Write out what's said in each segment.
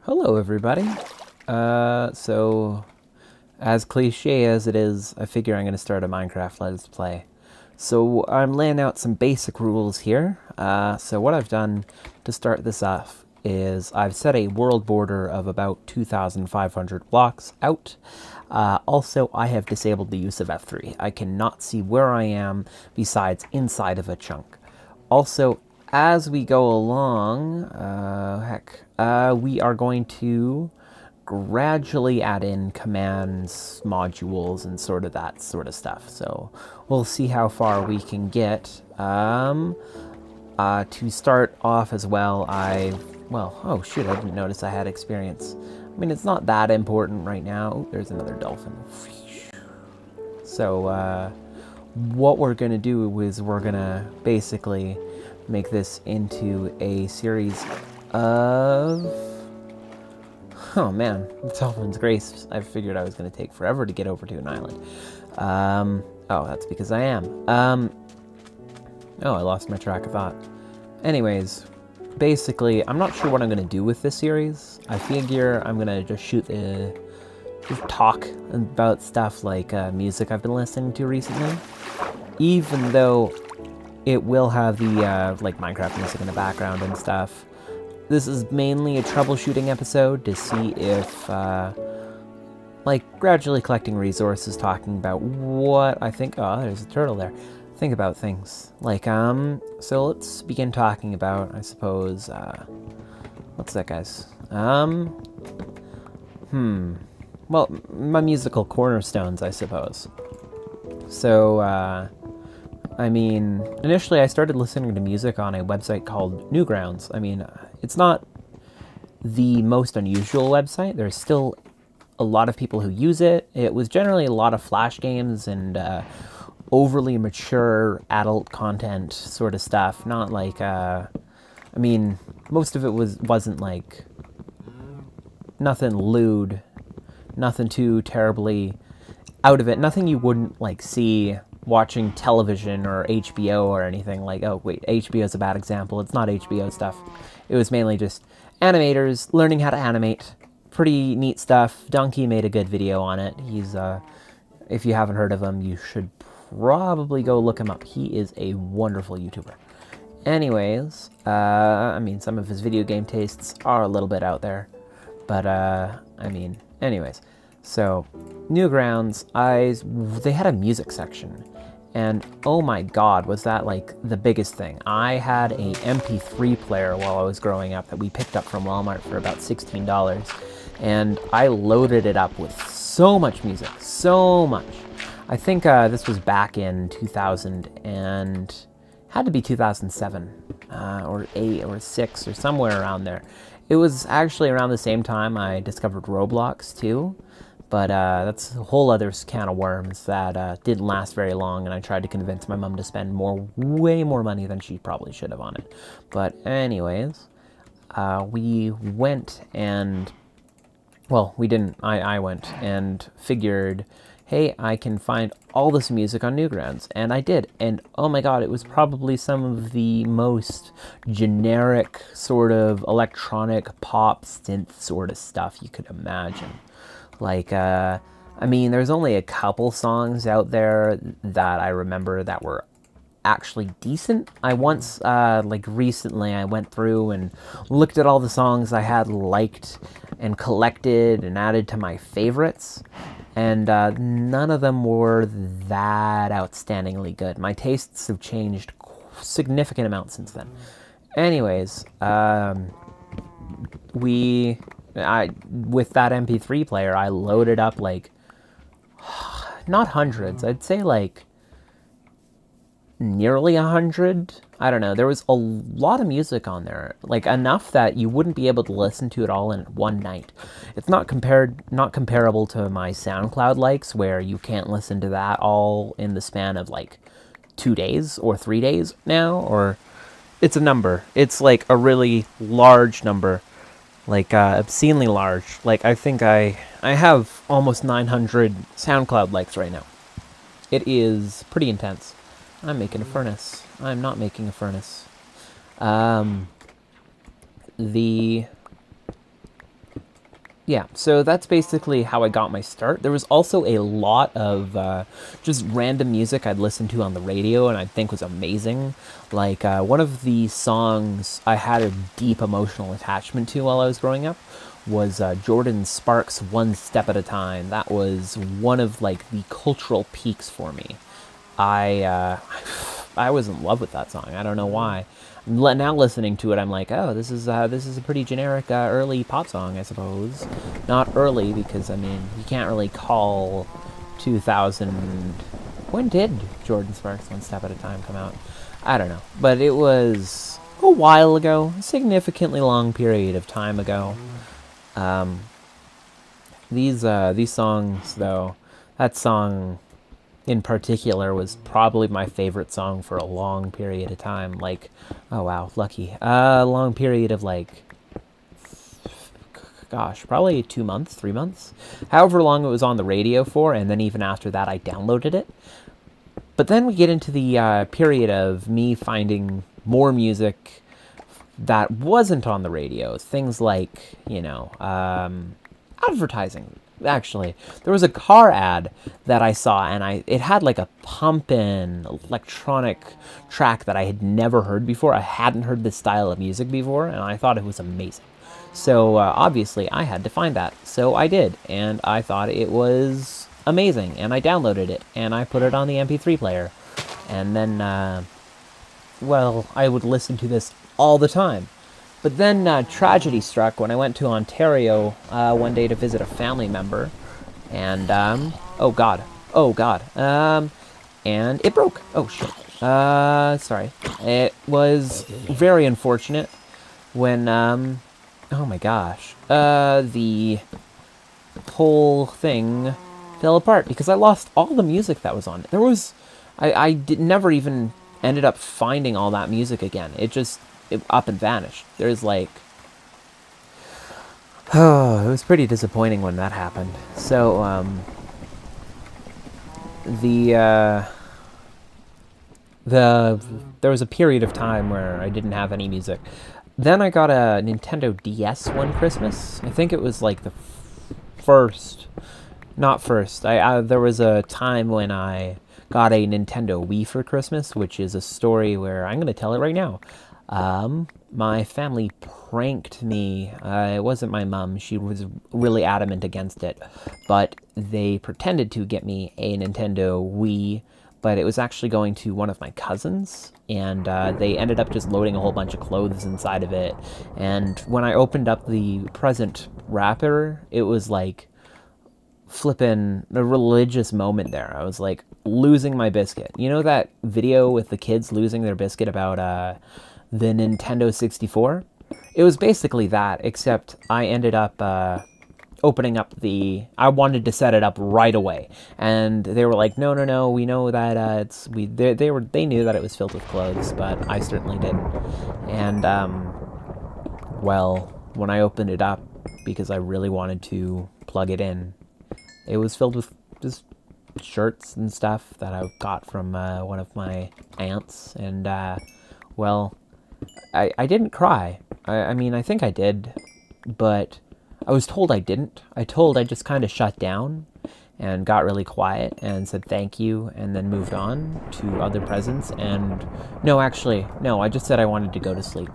Hello, everybody. So, as cliche as it is, I figure I'm going to start a Minecraft Let's Play. So, I'm laying out some basic rules here. So what I've done to start this off is I've set a world border of about 2,500 blocks out. Also, I have disabled the use of F3. I cannot see where I am besides inside of a chunk. Also, as we go along, we are going to gradually add in commands, modules, and sort of that sort of stuff. So we'll see how far we can get. To start off as well, oh shoot, I didn't notice I had experience. I mean, it's not that important right now. Oh, there's another dolphin. So, what we're going to do is we're going to basically make this into a series of... Oh man, Dolphin's Grace. I figured I was going to take forever to get over to an island. Oh, that's because I am. Oh, I lost my track of thought. Anyways, basically, I'm not sure what I'm going to do with this series. I figure I'm going to just just talk about stuff like music I've been listening to recently. Even though it will have the like Minecraft music in the background and stuff. This is mainly a troubleshooting episode to see if, like, gradually collecting resources, talking about what I think... Oh, there's a turtle there. Think about things. Like, so let's begin talking about, I suppose, what's that, guys? Well, my musical cornerstones, I suppose. So, I mean, initially I started listening to music on a website called Newgrounds. I mean, it's not the most unusual website. There's still a lot of people who use it. It was generally a lot of Flash games and overly mature adult content sort of stuff. Not like, I mean, most of it wasn't like nothing lewd, nothing too terribly out of it, nothing you wouldn't like see watching television or HBO or anything. Like, oh wait, HBO is a bad example. It's not HBO stuff. It was mainly just animators learning how to animate. Pretty neat stuff. Donkey made a good video on it. He's, if you haven't heard of him, you should probably go look him up. He is a wonderful YouTuber. Anyways, I mean, some of his video game tastes are a little bit out there. But, I mean, anyways. So, Newgrounds, they had a music section. And oh my god, was that like the biggest thing. I had a MP3 player while I was growing up that we picked up from Walmart for about $16. And I loaded it up with so much music, so much. I think this was back in 2000 and had to be 2007 or 8 or 6 or somewhere around there. It was actually around the same time I discovered Roblox too. But that's a whole other can of worms that didn't last very long, and I tried to convince my mom to spend way more money than she probably should have on it. But anyways, we went and... Well, we didn't. I went and figured, hey, I can find all this music on Newgrounds. And I did. And oh my god, it was probably some of the most generic sort of electronic pop synth sort of stuff you could imagine. Like, I mean, there's only a couple songs out there that I remember that were actually decent. I once, like recently, I went through and looked at all the songs I had liked and collected and added to my favorites. And none of them were that outstandingly good. My tastes have changed a significant amount since then. Anyways, with that MP3 player, I loaded up like, not hundreds, I'd say like nearly 100. I don't know. There was a lot of music on there, like enough that you wouldn't be able to listen to it all in one night. It's not comparable to my SoundCloud likes, where you can't listen to that all in the span of like 2 days or 3 days now, or it's a number. It's like a really large number. Like, obscenely large. Like, I think I have almost 900 SoundCloud likes right now. It is pretty intense. I'm making a furnace. I'm not making a furnace. yeah, so that's basically how I got my start. There was also a lot of just random music I'd listen to on the radio and I think was amazing. Like one of the songs I had a deep emotional attachment to while I was growing up was Jordan Sparks' One Step at a Time. That was one of like the cultural peaks for me. I I was in love with that song. I don't know why. Now listening to it, I'm like, oh, this is a pretty generic early pop song, I suppose. Not early because I mean you can't really call 2000. When did Jordan Sparks One Step at a Time come out? I don't know, but it was a while ago, a significantly long period of time ago. These songs though, that song in particular was probably my favorite song for a long period of time. Like, oh wow, lucky. A long period of like, gosh, probably 2 months, 3 months. However long it was on the radio for, and then even after that I downloaded it. But then we get into the period of me finding more music that wasn't on the radio. Things like, advertising. Actually, there was a car ad that I saw, and it had like a pumpin' electronic track that I had never heard before. I hadn't heard this style of music before, and I thought it was amazing. So obviously, I had to find that. So I did, and I thought it was amazing, and I downloaded it, and I put it on the MP3 player. And then, I would listen to this all the time. But then tragedy struck when I went to Ontario one day to visit a family member, and and it broke. Oh shit. Sorry. It was very unfortunate when oh my gosh, the whole thing fell apart because I lost all the music that was on it. I never even ended up finding all that music again. It up and vanished. There's like, oh, it was pretty disappointing when that happened. So, there was a period of time where I didn't have any music. Then I got a Nintendo DS one Christmas. I think it was like the first, not first. There was a time when I got a Nintendo Wii for Christmas, which is a story where I'm going to tell it right now. My family pranked me. It wasn't my mom. She was really adamant against it. But they pretended to get me a Nintendo Wii, but it was actually going to one of my cousins. And they ended up just loading a whole bunch of clothes inside of it. And when I opened up the present wrapper, it was like flipping a religious moment there. I was like losing my biscuit. You know that video with the kids losing their biscuit about the Nintendo 64? It was basically that, except I ended up opening up I wanted to set it up right away, and they were like, no, we know that they knew that it was filled with clothes, but I certainly didn't. And when I opened it up, because I really wanted to plug it in, it was filled with just shirts and stuff that I got from one of my aunts, and I didn't cry. I mean, I think I did, but I was told I didn't. I just kind of shut down and got really quiet and said thank you and then moved on to other presents. And no, I just said I wanted to go to sleep.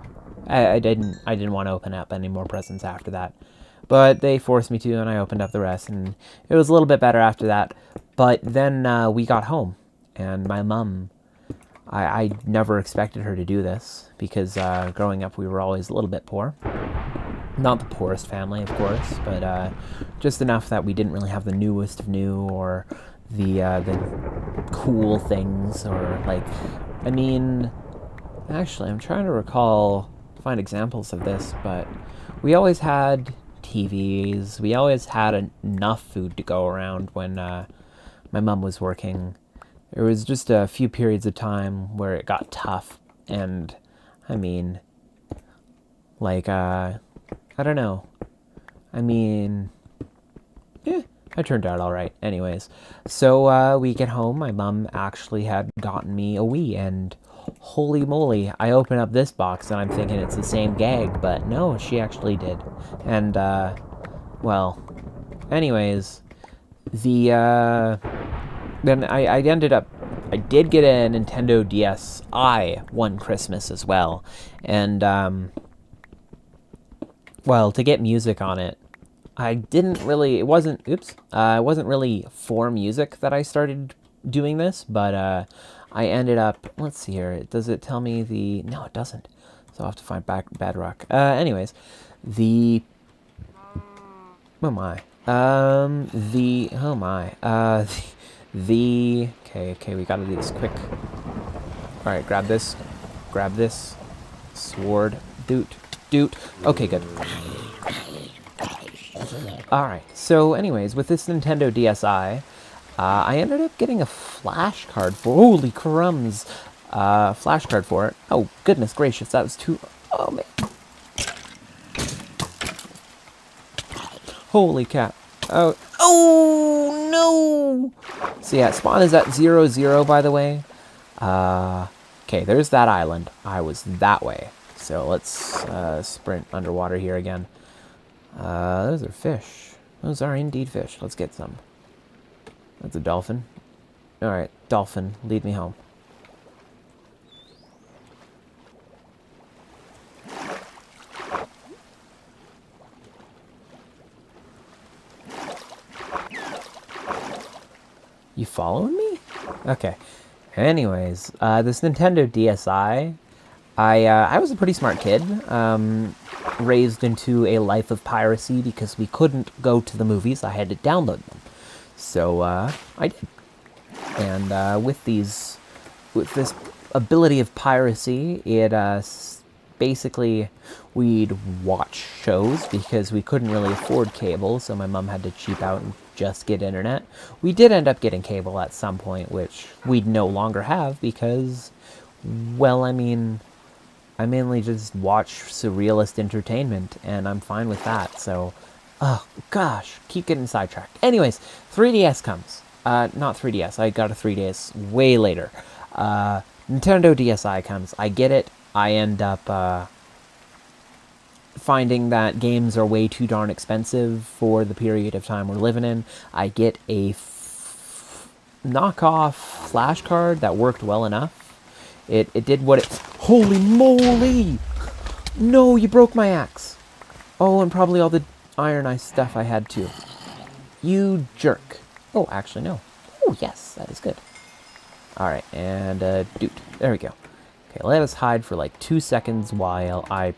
I didn't want to open up any more presents after that. But they forced me to, and I opened up the rest, and it was a little bit better after that. But then we got home, and my mom, I never expected her to do this, because growing up we were always a little bit poor. Not the poorest family, of course, but just enough that we didn't really have the newest of new, or the cool things, or like, I mean, actually, I'm trying to find examples of this, but we always had TVs, we always had enough food to go around when my mom was working. There was just a few periods of time where it got tough, and I mean, like, I don't know. I mean, I turned out all right. Anyways, so we get home. My mom actually had gotten me a Wii, and holy moly, I open up this box, and I'm thinking it's the same gag, but no, she actually did. And well, anyways, the, then I ended up, I did get a Nintendo DSi one Christmas as well. And, well, to get music on it, I didn't really, it wasn't really for music that I started doing this, but I ended up, let's see here, does it tell me the, no, it doesn't. So I'll have to find Bedrock. Anyways, oh my, okay, we gotta do this quick. All right, grab this, sword, doot, okay, good. Alright, so anyways, with this Nintendo DSi, I ended up getting a flash card for, holy crumbs, flash card for it. Oh, goodness gracious, that was too, oh man. Holy cap. Oh no! So yeah, spawn is at 0, 0, by the way. Okay, there's that island. I was that way. So let's sprint underwater here again. Those are fish. Those are indeed fish. Let's get some. That's a dolphin. Alright, dolphin, lead me home. You following me? Okay. Anyways, this Nintendo DSi, I was a pretty smart kid. Raised into a life of piracy because we couldn't go to the movies. I had to download them. So, I did. And, with this ability of piracy, it, basically, we'd watch shows because we couldn't really afford cable, so my mom had to cheap out and just get internet. We did end up getting cable at some point, which we'd no longer have because, well, I mean, I mainly just watch surrealist entertainment, and I'm fine with that, so, oh, gosh, keep getting sidetracked. Anyways, 3DS comes. Not 3DS, I got a 3DS way later. Nintendo DSi comes, I get it, I end up, finding that games are way too darn expensive for the period of time we're living in. I get a knockoff flash card that worked well enough. It did what it... Holy moly! No, you broke my axe. Oh, and probably all the iron eye stuff I had too. You jerk. Oh, actually, no. Oh, yes, that is good. Alright, and, dude. There we go. Okay, let us hide for like 2 seconds while I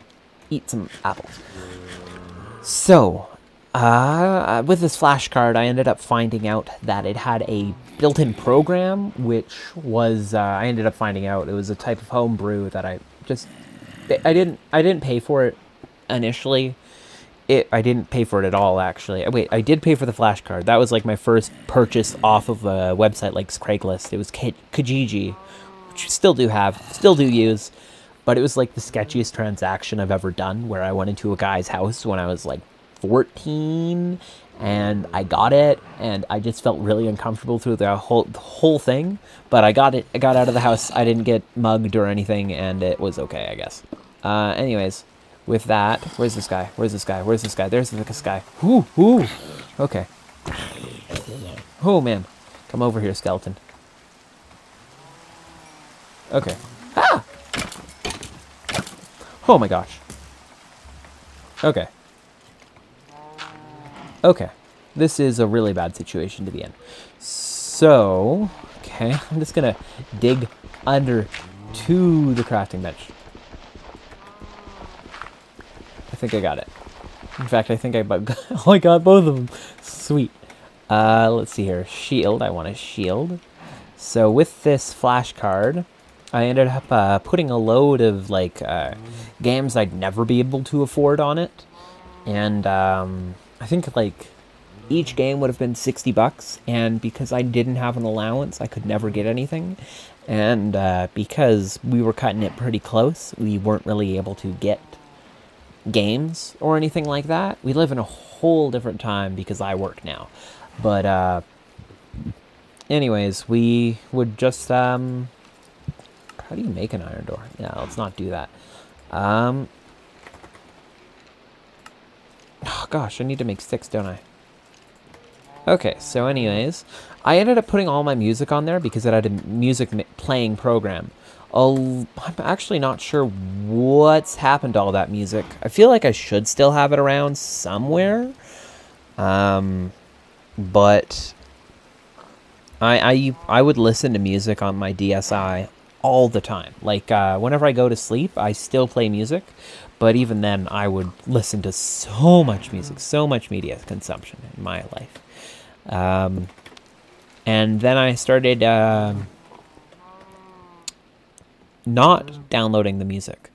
eat some apples. So, with this flash card, I ended up finding out that it had a built-in program, which was, I ended up finding out it was a type of homebrew that I didn't pay for it initially. I didn't pay for it at all, actually. Wait, I did pay for the flash card. That was like my first purchase off of a website like Craigslist. It was Kijiji, which I still do use. But it was like the sketchiest transaction I've ever done, where I went into a guy's house when I was like 14, and I got it, and I just felt really uncomfortable through the whole thing. But I got it. I got out of the house. I didn't get mugged or anything, and it was okay, I guess. Anyways, with that, where's this guy? Where's this guy? Where's this guy? There's this guy. Whoo, whoo. Okay. Oh man, come over here, skeleton. Okay. Ah! Oh my gosh. Okay. Okay. This is a really bad situation to be in. So, okay, I'm just gonna dig under to the crafting bench. I think I got it. In fact, I think I got both of them. Sweet. Let's see here. Shield. I want a shield. So with this flash card, I ended up putting a load of like games I'd never be able to afford on it, and I think like each game would have been $60, and because I didn't have an allowance, I could never get anything, and because we were cutting it pretty close, we weren't really able to get games or anything like that. We live in a whole different time because I work now, but anyways, we would just how do you make an iron door? Yeah, let's not do that. Oh gosh, I need to make sticks, don't I? Okay, so anyways, I ended up putting all my music on there because it had a music playing program. I'm actually not sure what's happened to all that music. I feel like I should still have it around somewhere. But I would listen to music on my DSi all the time. Like, whenever I go to sleep, I still play music. But even then, I would listen to so much music, so much media consumption in my life. And then I started not downloading the music.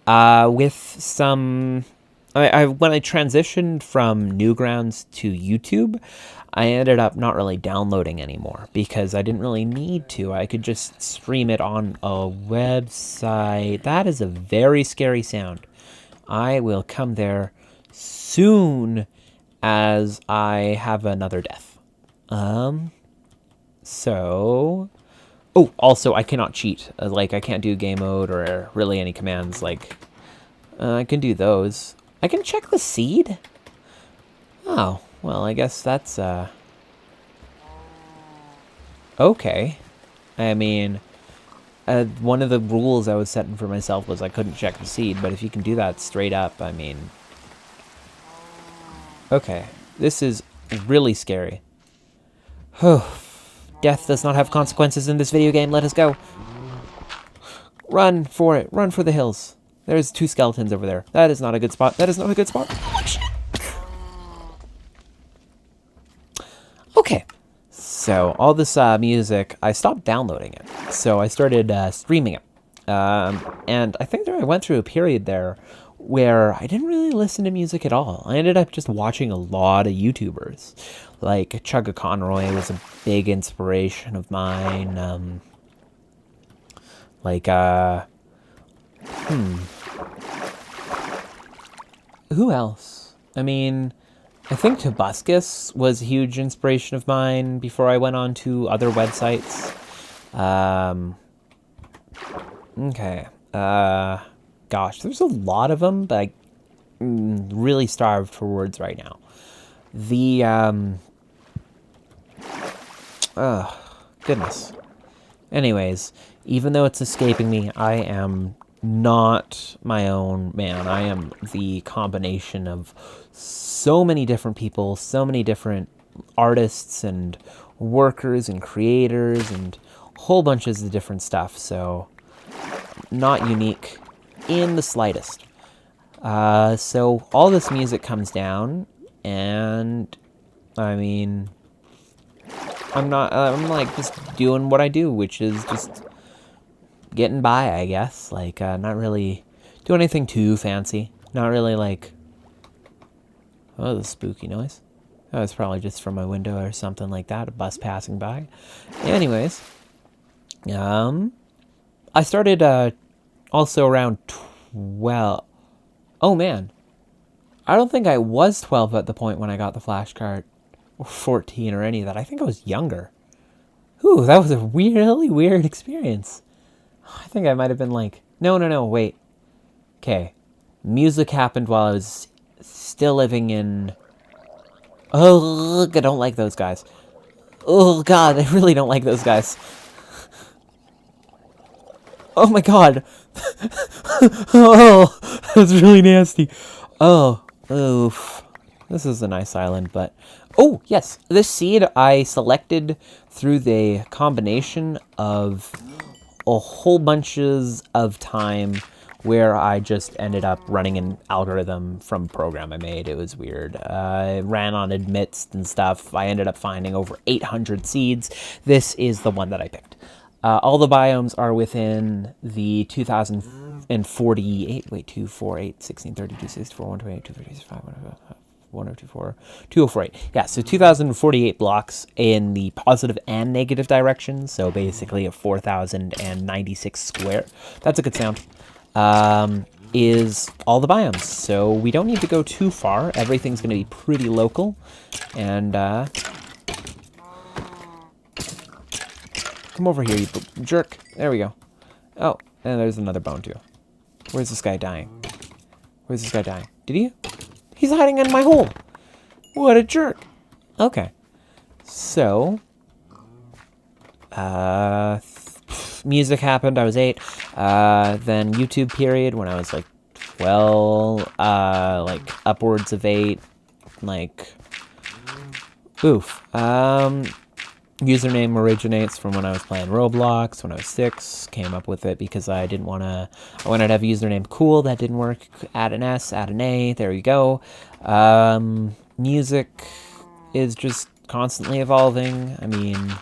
With some... when I transitioned from Newgrounds to YouTube, I ended up not really downloading anymore because I didn't really need to. I could just stream it on a website. That is a very scary sound. I will come there soon as I have another death. So... Oh, also, I cannot cheat. Like, I can't do game mode or really any commands. Like, I can do those. I can check the seed? Oh, well, I guess that's, okay. I mean, one of the rules I was setting for myself was I couldn't check the seed, but if you can do that straight up, I mean... Okay, this is really scary. Death does not have consequences in this video game, let us go. Run for it, run for the hills. There's 2 skeletons over there. That is not a good spot. That is not a good spot. Oh, shit. Okay. So, all this music, I stopped downloading it. So, I started streaming it. And I think I went through a period there where I didn't really listen to music at all. I ended up just watching a lot of YouTubers. Like, Chugga Conroy was a big inspiration of mine. Who else? I mean, I think Tobuscus was a huge inspiration of mine before I went on to other websites. Okay. Gosh, there's a lot of them, but I'm really starved for words right now. Goodness. Anyways, even though it's escaping me, I am not my own man. I am the combination of so many different people, so many different artists and workers and creators and whole bunches of different stuff. So, not unique in the slightest. So all this music comes down, and I mean, I'm like just doing what I do, which is just getting by, I guess. Like, not really doing anything too fancy. Not really like, oh, the spooky noise. Oh, it's probably just from my window or something like that, a bus passing by. Anyways, I started, also around 12. Oh, man. I don't think I was 12 at the point when I got the flash card. Or 14 or any of that. I think I was younger. Ooh, that was a really weird experience. I think I might have been like... No, wait. Okay. Music happened while I was still living in... Oh, I don't like those guys. Oh, God, I really don't like those guys. Oh, my God. Oh, that's really nasty. Oh, oof. This is a nice island, but... Oh, yes. This seed I selected through the combination of a whole bunches of time where I just ended up running an algorithm from a program I made. It was weird. I ran on admits and stuff. I ended up finding over 800 seeds. This is the one that I picked. All the biomes are within the 2048... Wait, 248, 16, 32, 64, 128, 235, 1024, 2048. Yeah, so 2048 blocks in the positive and negative directions. So basically a 4096 square. That's a good sound. Is all the biomes. So we don't need to go too far. Everything's going to be pretty local. And, come over here, you jerk. There we go. Oh, and there's another bone, too. Where's this guy dying? Where's this guy dying? Did he He's hiding in my hole. What a jerk. Okay. So, music happened. I was 8. Then YouTube period when I was like 12, like upwards of 8, like, oof. Username originates from when I was playing Roblox when I was 6. Came up with it because I didn't want to. I wanted to have a username cool. That didn't work. Add an S, add an A. There you go. Music is just constantly evolving. I mean,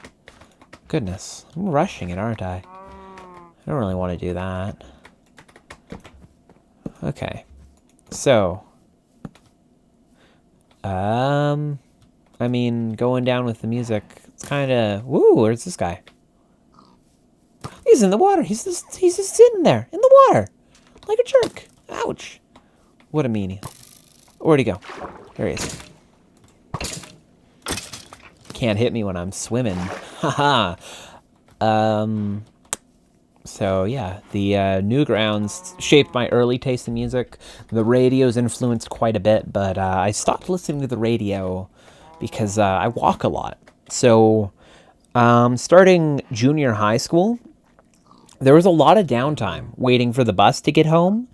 goodness, I'm rushing it, aren't I? I don't really want to do that. Okay, so, I mean, going down with the music, it's kind of, woo, where's this guy? He's in the water. He's just sitting there in the water like a jerk. Ouch. What a meanie. Where'd he go? There he is. Can't hit me when I'm swimming. Haha. So yeah, the Newgrounds shaped my early taste in music. The radio's influenced quite a bit, but I stopped listening to the radio because I walk a lot. So starting junior high school, there was a lot of downtime waiting for the bus to get home.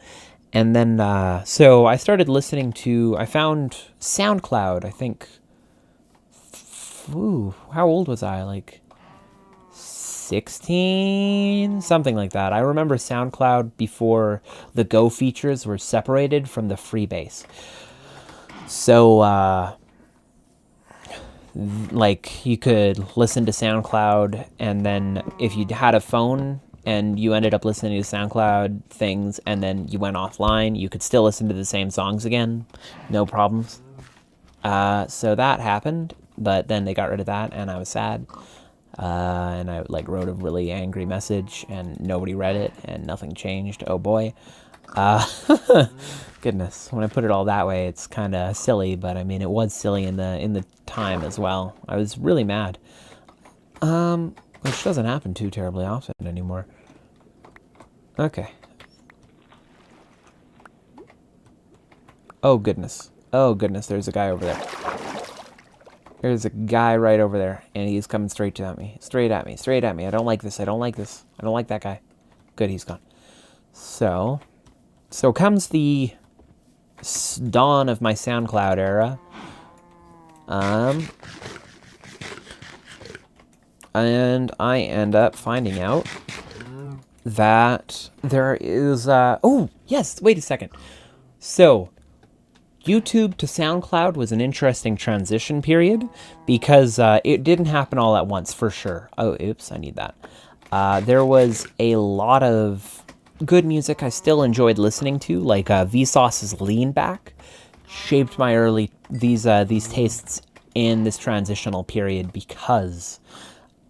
And then, so I started listening to, I found SoundCloud, I think, ooh, how old was I? Like 16? Something like that. I remember SoundCloud before the Go features were separated from the Freebase. So, like, you could listen to SoundCloud, and then if you had a phone and you ended up listening to SoundCloud things and then you went offline, you could still listen to the same songs again. No problems. So that happened, but then they got rid of that, and I was sad. And I, like, wrote a really angry message, and nobody read it, and nothing changed. Oh, boy. Goodness, when I put it all that way, it's kind of silly, but I mean, it was silly in the time as well. I was really mad. Which doesn't happen too terribly often anymore. Okay. Oh, goodness. Oh, goodness, there's a guy over there. There's a guy right over there, and he's coming straight at me. Straight at me, straight at me. I don't like this, I don't like this. I don't like that guy. Good, he's gone. So comes the dawn of my SoundCloud era. And I end up finding out that there is, oh, yes, wait a second. So, YouTube to SoundCloud was an interesting transition period because it didn't happen all at once, for sure. Oh, oops, I need that. There was a lot of good music I still enjoyed listening to, like Vsauce's Lean Back shaped my early these tastes in this transitional period because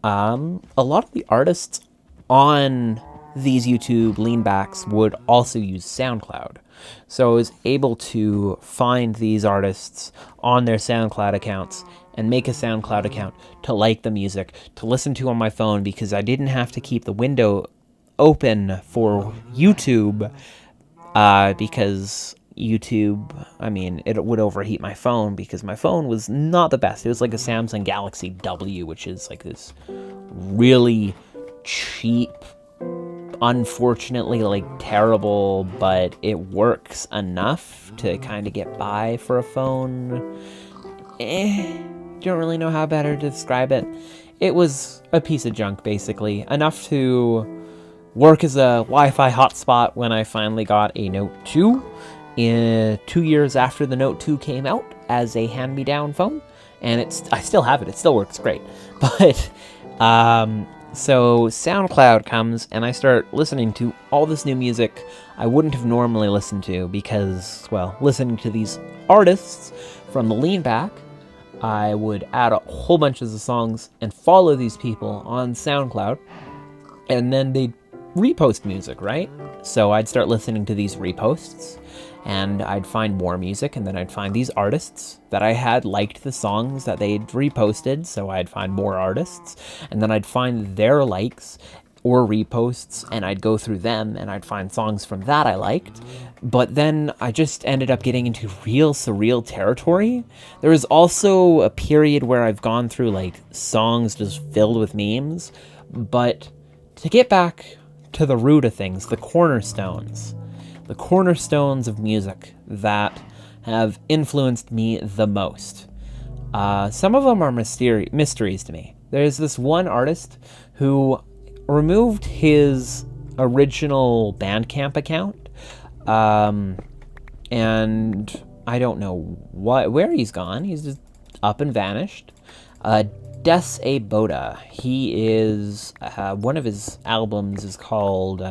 a lot of the artists on these YouTube leanbacks would also use SoundCloud. So I was able to find these artists on their SoundCloud accounts and make a SoundCloud account to like the music, to listen to on my phone, because I didn't have to keep the window open for YouTube, because YouTube, I mean, it would overheat my phone because my phone was not the best. It was like a Samsung Galaxy W, which is like this really cheap, unfortunately, like, terrible, but it works enough to kind of get by for a phone. Don't really know how better to describe it. It was a piece of junk, basically. Enough to work as a Wi-Fi hotspot when I finally got a Note 2. 2 years after the Note 2 came out as a hand-me-down phone. And I still have it. It still works great. But, so SoundCloud comes, and I start listening to all this new music I wouldn't have normally listened to because, well, listening to these artists from the lean back, I would add a whole bunch of the songs and follow these people on SoundCloud, and then they'd repost music, right? So I'd start listening to these reposts, and I'd find more music, and then I'd find these artists that I had liked the songs that they'd reposted, so I'd find more artists, and then I'd find their likes or reposts, and I'd go through them and I'd find songs from that I liked. But then I just ended up getting into real surreal territory. There was also a period where I've gone through like songs just filled with memes. But to get back to the root of things, the cornerstones of music that have influenced me the most. Some of them are mysteries to me. There's this one artist who removed his original Bandcamp account, and I don't know where he's gone. He's just up and vanished. Des A. Boda. He is one of his albums is called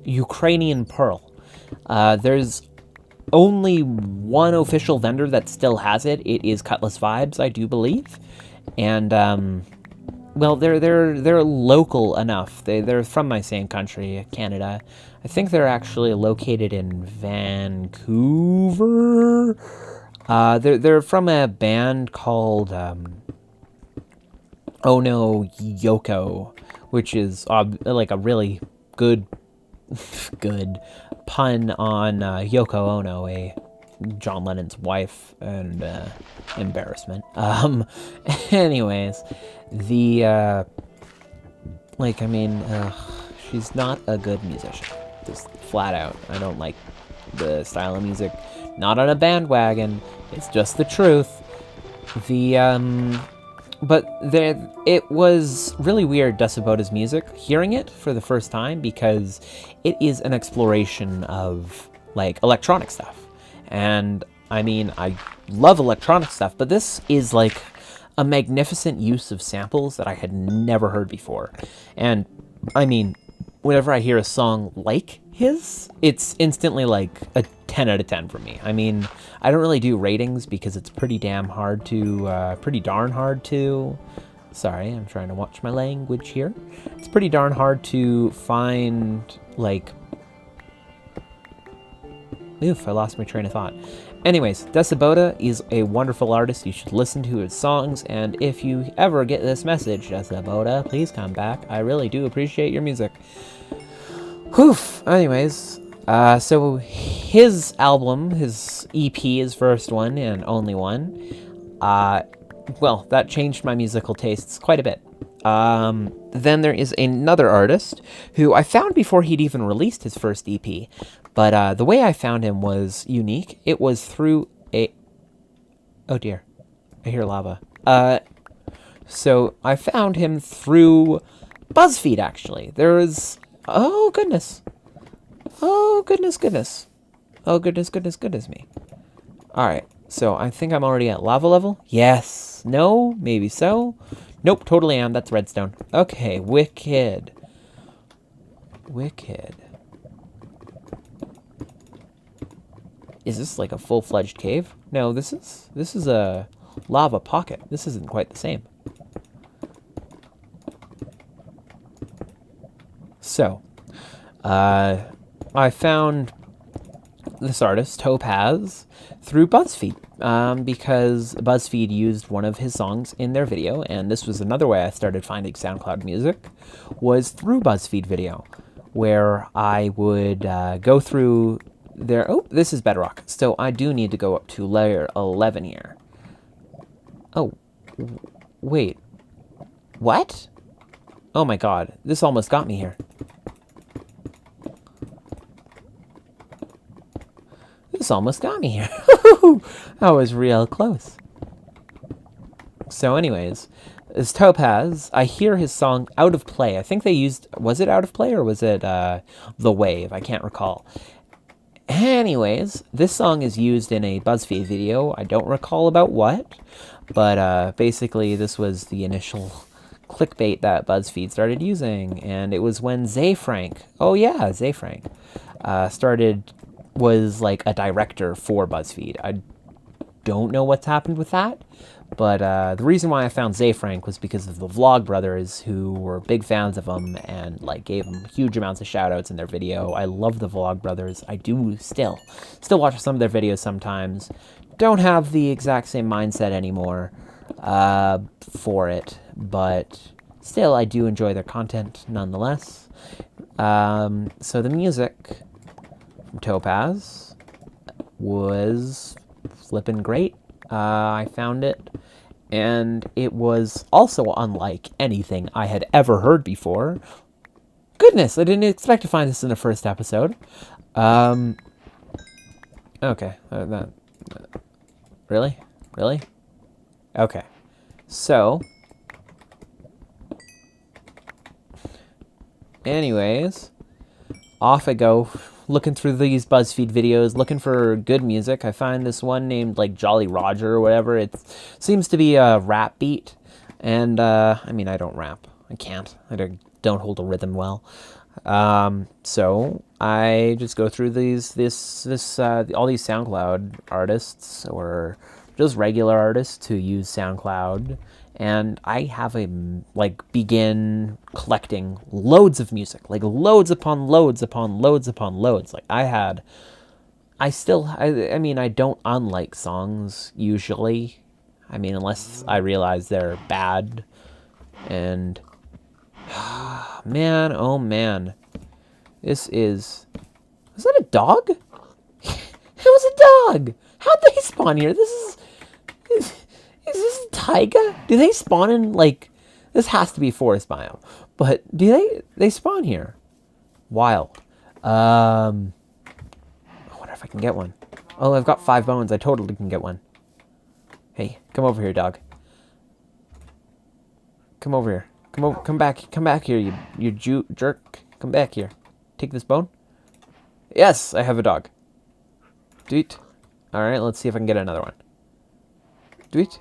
Ukrainian Pearl. There's only one official vendor that still has it. It is Cutlass Vibes, I do believe, and well, they're local enough. They're from my same country, Canada. I think they're actually located in Vancouver. They're from a band called Oh No Yoko, which is like a really good pun on Yoko Ono, John Lennon's wife, and embarrassment. Anyways, the she's not a good musician, just flat out. I don't like the style of music. Not on a bandwagon. It's just the truth. But it was really weird, Desibota's music, hearing it for the first time, because it is an exploration of, like, electronic stuff. And, I mean, I love electronic stuff, but this is, like, a magnificent use of samples that I had never heard before. And, I mean, whenever I hear a song like his, it's instantly, like, a 10 out of 10 for me. I mean, I don't really do ratings because it's pretty darn hard to, sorry, I'm trying to watch my language here. It's pretty darn hard to find, like, oof, I lost my train of thought. Anyways, Desibota is a wonderful artist. You should listen to his songs, and if you ever get this message, Desibota, please come back. I really do appreciate your music. Whew, anyways, so his album, his EP, his first one and only one, well, that changed my musical tastes quite a bit. Then there is another artist who I found before he'd even released his first EP, but the way I found him was unique. It was through oh dear, I hear lava. So I found him through BuzzFeed, actually. There was, oh goodness me. Alright, so I think I'm already at lava level. Yes, no, maybe so. Nope, totally am. That's redstone. Okay, wicked. Is this like a full-fledged cave? No, this is a lava pocket. This isn't quite the same. So, I found this artist, Topaz, through BuzzFeed, because BuzzFeed used one of his songs in their video, and this was another way I started finding SoundCloud music, was through BuzzFeed video, where I would go through their... Oh, this is Bedrock, so I do need to go up to layer 11 here. Oh, wait. What? Oh my god, this almost got me here. This almost got me here. That was real close. So anyways, as Topaz, I hear his song Out of Play. I think they used... Was it Out of Play or was it The Wave? I can't recall. Anyways, this song is used in a BuzzFeed video. I don't recall about what, but basically this was the initial clickbait that BuzzFeed started using, and it was when Zayfrank, oh yeah, Zayfrank, was like a director for BuzzFeed. I don't know what's happened with that, but the reason why I found Zayfrank was because of the Vlogbrothers, who were big fans of him and like gave him huge amounts of shoutouts in their video. I love the Vlogbrothers. I do still watch some of their videos sometimes. Don't have the exact same mindset anymore for it, but still, I do enjoy their content nonetheless. So the music from Topaz was flippin' great. I found it, and it was also unlike anything I had ever heard before. Goodness, I didn't expect to find this in the first episode. Okay, really? Really? Okay. So, anyways, off I go, looking through these BuzzFeed videos, looking for good music. I find this one named, like, Jolly Roger or whatever. It seems to be a rap beat, and, I mean, I don't rap. I can't. I don't hold a rhythm well. So I just go through all these SoundCloud artists or just regular artists who use SoundCloud, and I have begin collecting loads of music, like loads upon loads upon loads upon loads. Like I mean, I don't unlike songs usually. I mean, unless I realize they're bad, and man, oh man. Was that a dog? It was a dog! How'd they spawn here? Is this a taiga? Do they spawn in, like, this has to be forest biome, but do they spawn here? Wild. I wonder if I can get one. Oh, I've got 5 bones. I totally can get one. Hey, come over here, dog. Come over here. Come back here, you jerk. Come back here. Take this bone. Yes, I have a dog. Tweet. All right, let's see if I can get another one. Tweet.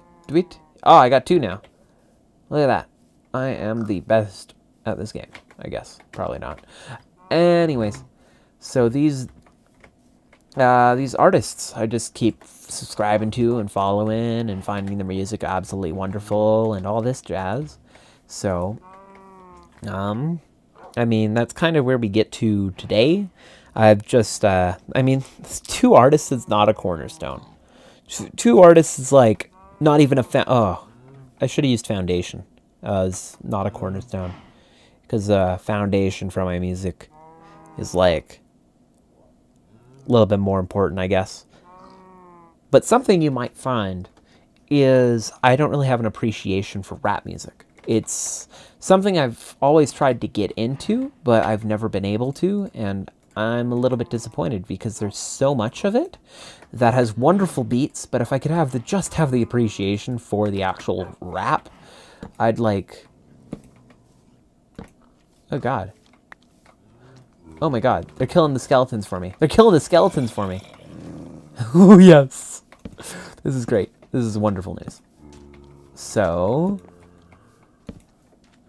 Oh, I got 2 now. Look at that. I am the best at this game, I guess. Probably not. Anyways, so these artists I just keep subscribing to and following and finding their music absolutely wonderful and all this jazz. So, I mean, that's kind of where we get to today. I've just, I mean, 2 artists is not a cornerstone. 2 artists is like not even oh, I should have used foundation. It's not a cornerstone, because foundation for my music is like a little bit more important, I guess. But something you might find is I don't really have an appreciation for rap music. It's something I've always tried to get into, but I've never been able to, and I'm a little bit disappointed because there's so much of it that has wonderful beats, but if I could just have the appreciation for the actual rap, I'd like... Oh god. Oh my god, they're killing the skeletons for me. Oh yes. This is great. This is wonderful news. So...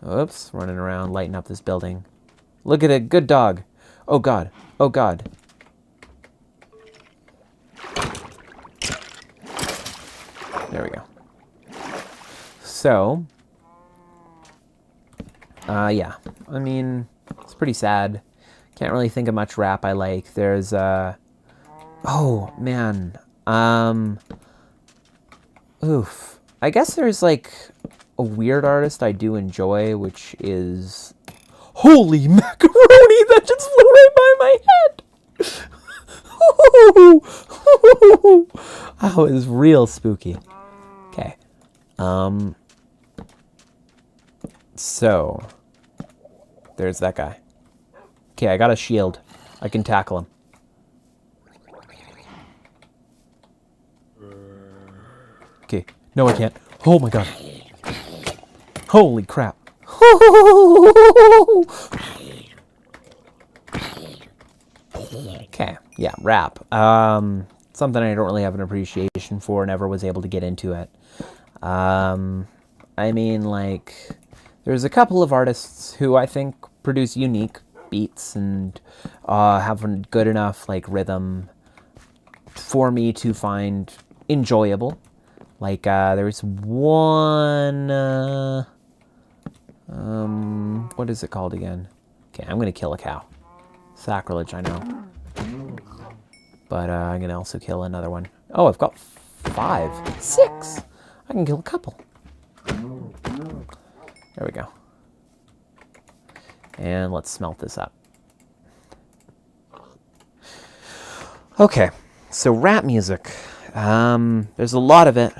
Oops, running around, lighting up this building. Look at it, good dog. Oh god, oh god. There we go. So, yeah. I mean, it's pretty sad. Can't really think of much rap I like. There's, oh, man. Oof. I guess there's, like, a weird artist I do enjoy, which is... Holy macaroni! That just flew right by my head! That was real spooky. Okay. So... There's that guy. Okay, I got a shield. I can tackle him. Okay. No, I can't. Oh my god. Holy crap. Okay, yeah, rap. Something I don't really have an appreciation for, never was able to get into it. I mean, like, there's a couple of artists who I think produce unique beats and have a good enough, like, rhythm for me to find enjoyable. Like, there's one, what is it called again? Okay, I'm gonna kill a cow. Sacrilege, I know. But, I'm gonna also kill another one. Oh, I've got 5. 6! I can kill a couple. There we go. And let's smelt this up. Okay, so rap music. There's a lot of it.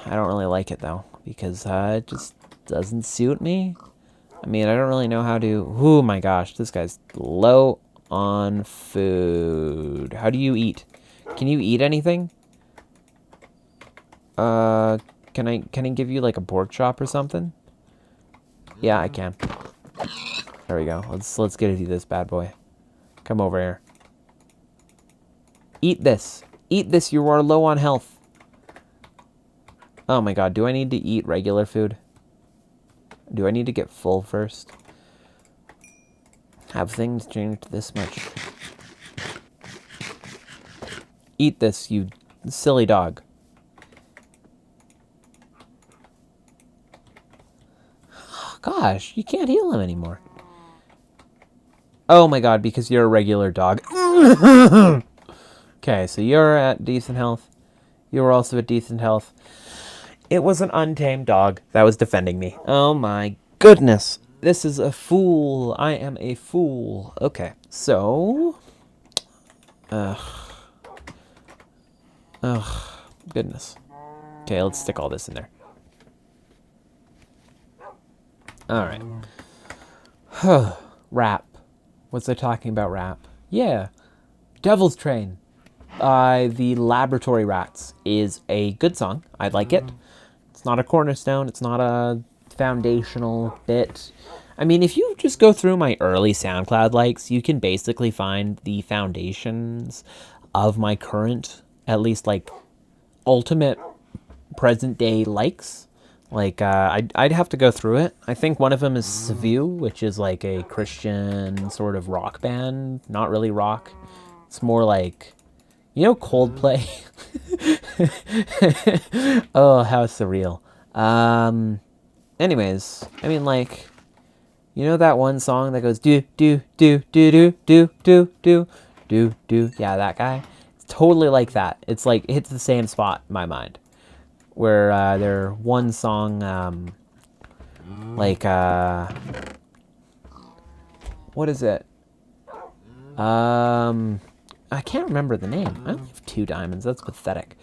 I don't really like it, though, because it just doesn't suit me. I mean, I don't really know how to... Oh, my gosh, this guy's low on food. How do you eat? Can you eat anything? Can I give you, like, a pork chop or something? Yeah, I can. There we go. Let's get into this bad boy. Come over here. Eat this. Eat this. You are low on health. Oh my god. Do I need to eat regular food? Do I need to get full first? Have things changed this much? Eat this, you silly dog. Oh, gosh, you can't heal him anymore. Oh my god, because you're a regular dog. Okay, so you're at decent health. You were also at decent health. It was an untamed dog that was defending me. Oh my goodness. This is a fool. I am a fool. Okay, so... goodness. Okay, let's stick all this in there. Alright. Rap. What's I talking about rap? Yeah. Devil's Train by the Laboratory Rats is a good song. I like it. It's not a cornerstone. It's not a foundational bit. I mean, if you just go through my early SoundCloud likes, you can basically find the foundations of my current, at least, like, ultimate present-day likes. Like, I'd have to go through it. I think one of them is Seville, which is, like, a Christian sort of rock band. Not really rock. It's more like... You know Coldplay? Oh, how surreal. Anyways, I mean, like, you know that one song that goes do do do do do do do do do do? Yeah, that guy. It's totally like that. It's like it hits the same spot in my mind, where their one song, like what is it? I can't remember the name. I only have 2 diamonds. That's pathetic.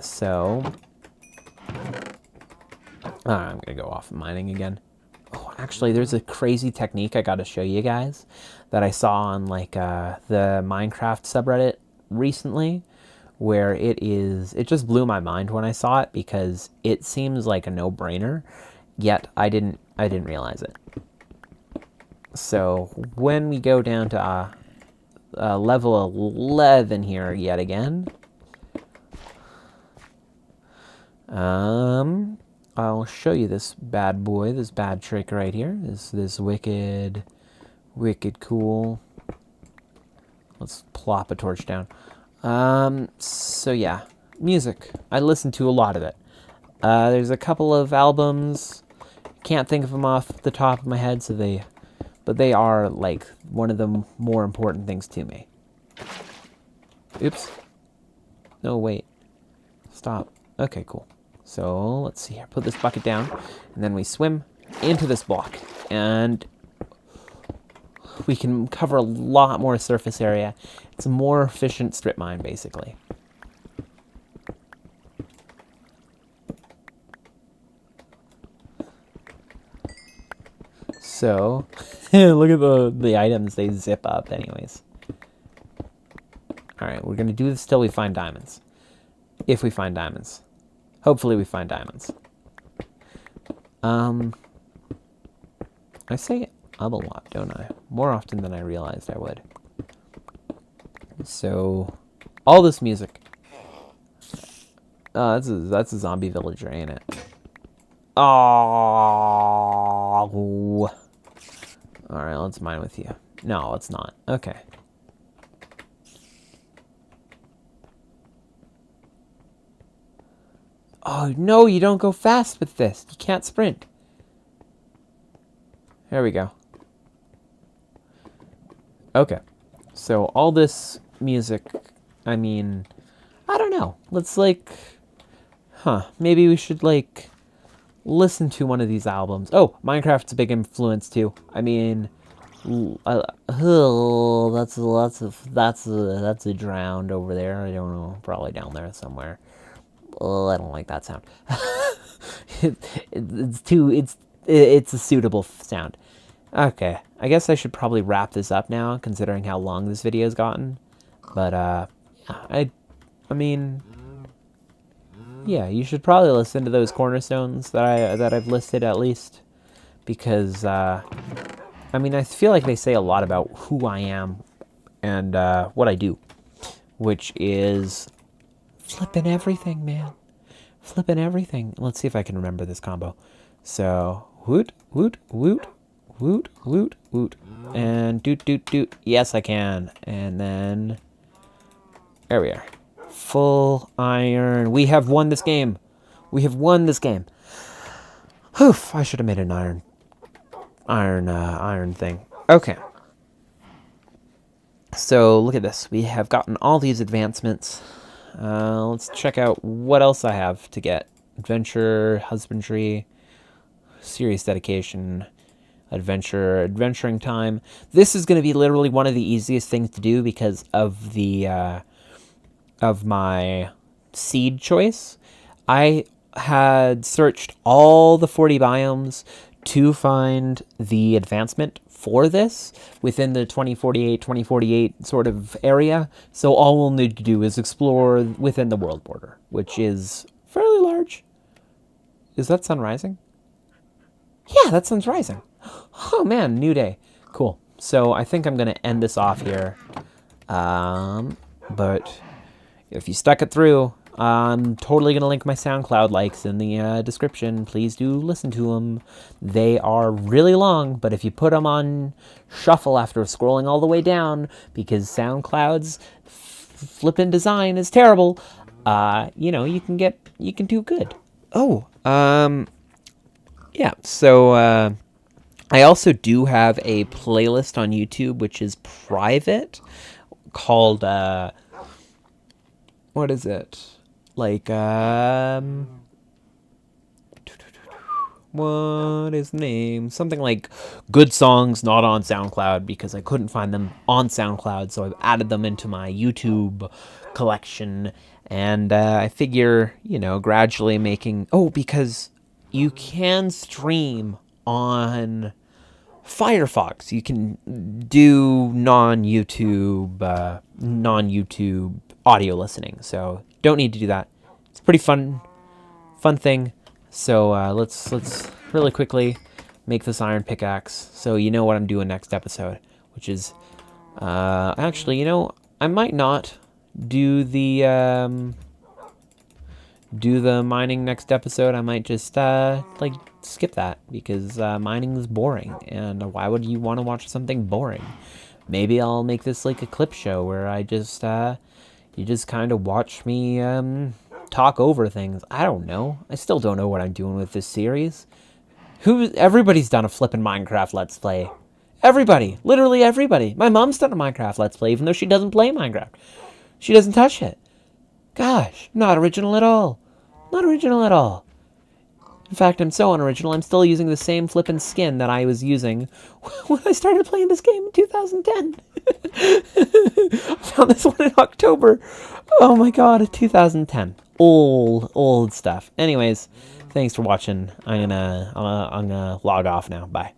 So... I'm going to go off mining again. Oh, actually, there's a crazy technique I got to show you guys that I saw on, like, the Minecraft subreddit recently, where it just blew my mind when I saw it, because it seems like a no-brainer, yet I didn't realize it. So, when we go down to... level 11 here yet again. I'll show you this bad boy, this bad trick right here. This wicked cool. Let's plop a torch down. So yeah, music. I listen to a lot of it. There's a couple of albums. Can't think of them off the top of my head, but they are, like, one of the more important things to me. Oops. No, wait. Stop. Okay, cool. So, let's see here. Put this bucket down, and then we swim into this block. And we can cover a lot more surface area. It's a more efficient strip mine, basically. So, look at the items, they zip up anyways. Alright, we're going to do this till we find diamonds. If we find diamonds. Hopefully we find diamonds. I say up a lot, don't I? More often than I realized I would. So, all this music. That's a zombie villager, ain't it? Oh. Alright, let's mine with you. No, it's not. Okay. Oh, no, you don't go fast with this. You can't sprint. There we go. Okay. So, all this music, I mean, I don't know. Let's, like, maybe we should, like, listen to one of these albums. Oh, Minecraft's a big influence, too. I mean, Oh, that's a drowned over there. I don't know, probably down there somewhere. Oh, I don't like that sound. It's a suitable sound. Okay, I guess I should probably wrap this up now, considering how long this video's gotten. But I mean, yeah, you should probably listen to those cornerstones that I've listed at least, because I mean, I feel like they say a lot about who I am and what I do, which is flipping everything, man. Flipping everything. Let's see if I can remember this combo. So, woot, woot, woot, woot, woot, woot, and doot, doot, doot. Yes, I can. And then, there we are. Full iron. We have won this game. We have won this game. Oof, I should have made an iron thing. Okay. So, look at this. We have gotten all these advancements. Let's check out what else I have to get. Adventure, husbandry, serious dedication, adventuring time. This is going to be literally one of the easiest things to do because of the of my seed choice. I had searched all the 40 biomes to find the advancement for this within the 2048 sort of area. So all we'll need to do is explore within the world border, which is fairly large. Is that sun rising? Yeah, that sun's rising. Oh man, new day. Cool. So I think I'm going to end this off here. But if you stuck it through, I'm totally going to link my SoundCloud likes in the description. Please do listen to them. They are really long, but if you put them on shuffle after scrolling all the way down, because SoundCloud's flippin' design is terrible, you know, you can do good. Oh, yeah, so I also do have a playlist on YouTube, which is private, called, what is it? Like, what is the name? Something like Good Songs Not on SoundCloud, because I couldn't find them on SoundCloud, so I've added them into my YouTube collection, and I figure, you know, gradually making... Oh, because you can stream on Firefox. You can do non-YouTube audio listening, so don't need to do that. It's a pretty fun thing. So let's really quickly make this iron pickaxe, so you know what I'm doing next episode, which is actually, you know, I might not do the mining next episode. I might just like skip that, because mining is boring, and why would you want to watch something boring? Maybe I'll make this like a clip show where I just you just kind of watch me talk over things. I don't know. I still don't know what I'm doing with this series. Everybody's done a flippin' Minecraft Let's Play. Everybody. Literally everybody. My mom's done a Minecraft Let's Play, even though she doesn't play Minecraft. She doesn't touch it. Gosh, not original at all. Not original at all. In fact, I'm so unoriginal, I'm still using the same flippin' skin that I was using when I started playing this game in 2010. I found this one in October. Oh my god, 2010. Old stuff. Anyways, thanks for watching. I'm gonna log off now. Bye.